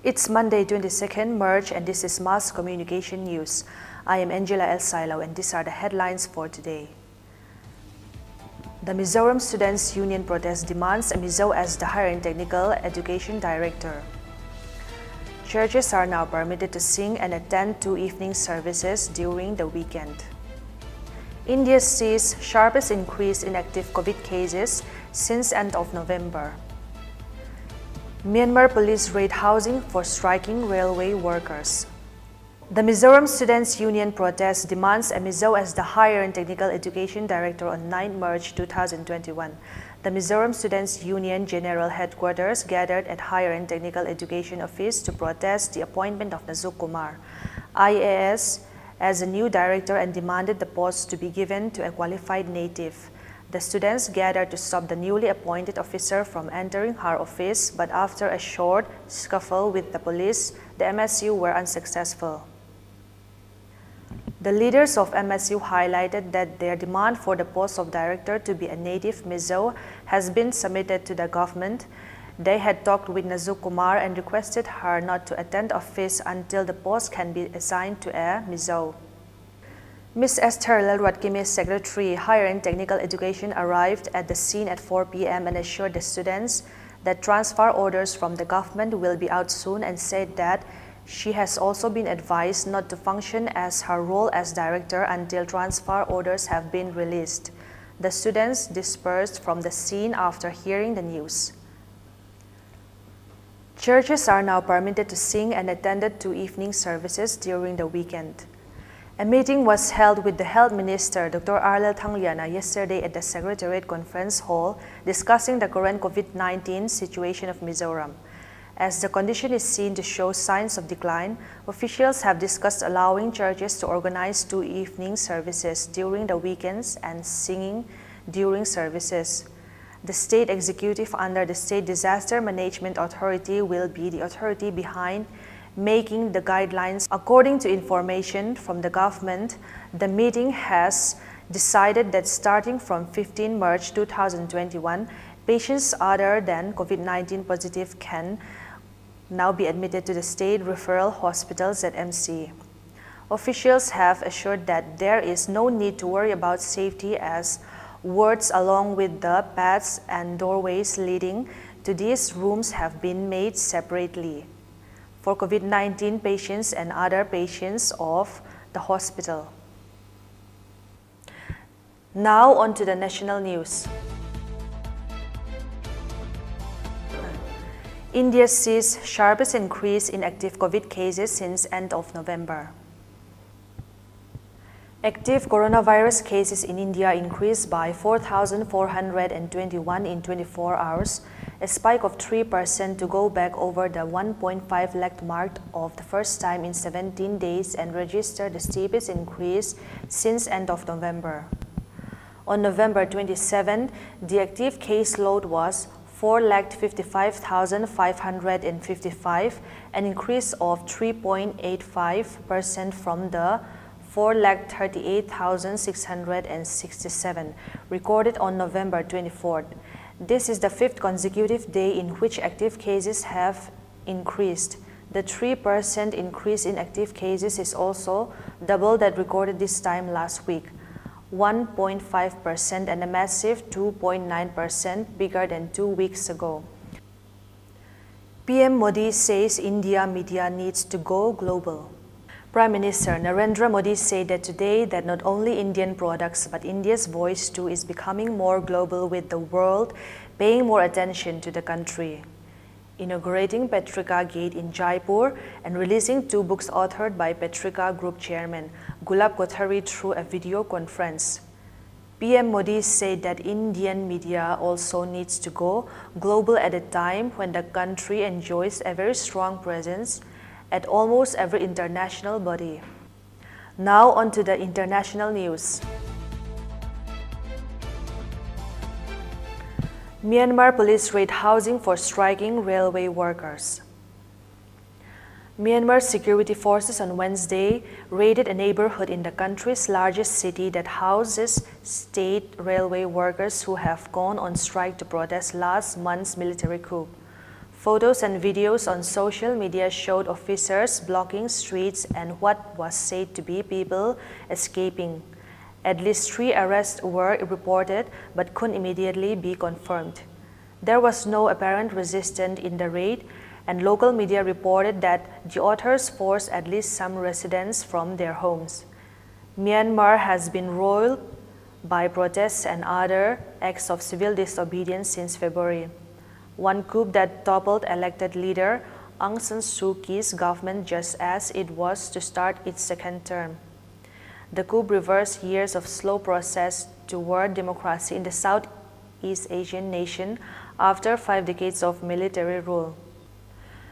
It's Monday, 22nd March, and this is Mass Communication News. I am Angela L. Sailo, and these are the headlines for today. The Mizoram Students' Union protest demands a Mizo as the Higher and Technical Education Director. Churches are now permitted to sing and attend 2 evening services during the weekend. India sees sharpest increase in active COVID cases since end of November. Myanmar police raid housing for striking railway workers. The Mizoram Students' Union protest demands a Mizo as the Higher and Technical Education Director on 9 March 2021. The Mizoram Students' Union General Headquarters gathered at Higher and Technical Education Office to protest the appointment of Nazuk Kumar, IAS, as a new director and demanded the post to be given to a qualified native. The students gathered to stop the newly appointed officer from entering her office, but after a short scuffle with the police, the MSU were unsuccessful. The leaders of MSU highlighted that their demand for the post of director to be a native Mizo has been submitted to the government. They had talked with Nazuk Kumar and requested her not to attend office until the post can be assigned to a Mizo. Ms. Esther Lalmuankimi's secretary, Higher and Technical Education, arrived at the scene at 4 p.m. and assured the students that transfer orders from the government will be out soon, and said that she has also been advised not to function as her role as director until transfer orders have been released. The students dispersed from the scene after hearing the news. Churches are now permitted to sing and attended 2 evening services during the weekend. A meeting was held with the Health Minister, Dr. hlawhtling, yesterday at the Secretariat Conference Hall, discussing the current COVID-19 situation of Mizoram. As the condition is seen to show signs of decline, officials have discussed allowing churches to organize 2 evening services during the weekends and singing during services. The state executive under the State Disaster Management Authority will be the authority behind making the guidelines. According to information from the government, the meeting has decided that starting from 15 March 2021, patients other than COVID-19 positive can now be admitted to the state referral hospitals at MC. Officials have assured that there is no need to worry about safety, as wards along with the paths and doorways leading to these rooms have been made separately for COVID-19 patients and other patients of the hospital. Now on to the national news. India sees sharpest increase in active COVID cases since end of November. Active coronavirus cases in India increased by 4,421 in 24 hours, a spike of 3% to go back over the 1.5 lakh mark of the first time in 17 days and register the steepest increase since end of November. On November 27, the active caseload was 4,55,555, an increase of 3.85% from the 4,38,667 recorded on November 24th. This is the 5th consecutive day in which active cases have increased. The 3% increase in active cases is also double that recorded this time last week, 1.5%, and a massive 2.9% bigger than 2 weeks ago. PM Modi says India media needs to go global. Prime Minister Narendra Modi said that today that not only Indian products but India's voice too is becoming more global, with the world paying more attention to the country. Inaugurating Patrika Gate in Jaipur and releasing 2 books authored by Patrika Group Chairman Gulab Kothari through a video conference. PM Modi said that Indian media also needs to go global at a time when the country enjoys a very strong presence at almost every international body. Now on to the international news. Myanmar police raid housing for striking railway workers. Myanmar security forces on Wednesday raided a neighborhood in the country's largest city that houses state railway workers who have gone on strike to protest last month's military coup. Photos and videos on social media showed officers blocking streets and what was said to be people escaping. At least 3 arrests were reported but couldn't immediately be confirmed. There was no apparent resistance in the raid, and local media reported that the authors forced at least some residents from their homes. Myanmar has been roiled by protests and other acts of civil disobedience since February. One coup that toppled elected leader Aung San Suu Kyi's government just as it was to start its second term. The coup reversed years of slow process toward democracy in the Southeast Asian nation after 5 decades of military rule.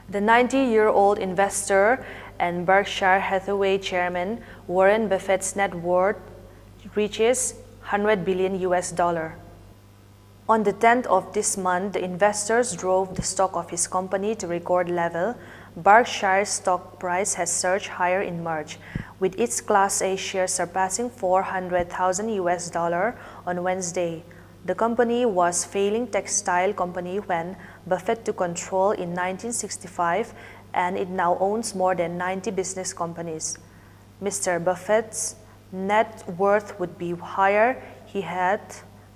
The 90-year-old investor and Berkshire Hathaway chairman Warren Buffett's net worth reaches $100 billion. On the 10th of this month, the investors drove the stock of his company to record level. Berkshire's stock price has surged higher in March, with its Class A share surpassing $400,000 on Wednesday. The company was a failing textile company when Buffett took control in 1965, and it now owns more than 90 business companies. Mr. Buffett's net worth would be higher. He had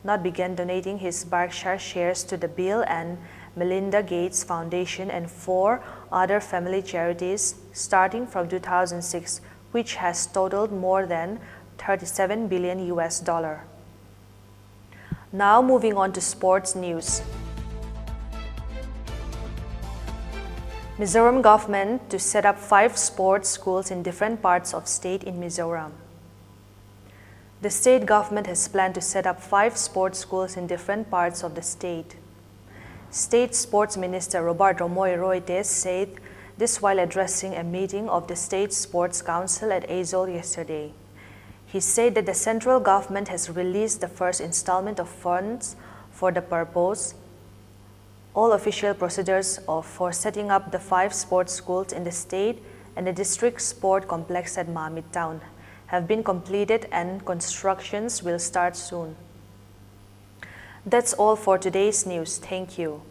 not began donating his Berkshire shares to the Bill and Melinda Gates Foundation and 4 other family charities starting from 2006, which has totaled more than $37 billion. Now moving on to sports news. Mizoram government to set up 5 sports schools in different parts of state in Mizoram. The state government has planned to set up 5 sports schools in different parts of the state. State Sports Minister Robert Romoy-Roytes said this while addressing a meeting of the State Sports Council at Aizawl yesterday. He said that the central government has released the first installment of funds for the purpose. All official procedures for setting up the 5 sports schools in the state and the district sport complex at Mamit Town have been completed and constructions will start soon. That's all for today's news. Thank you.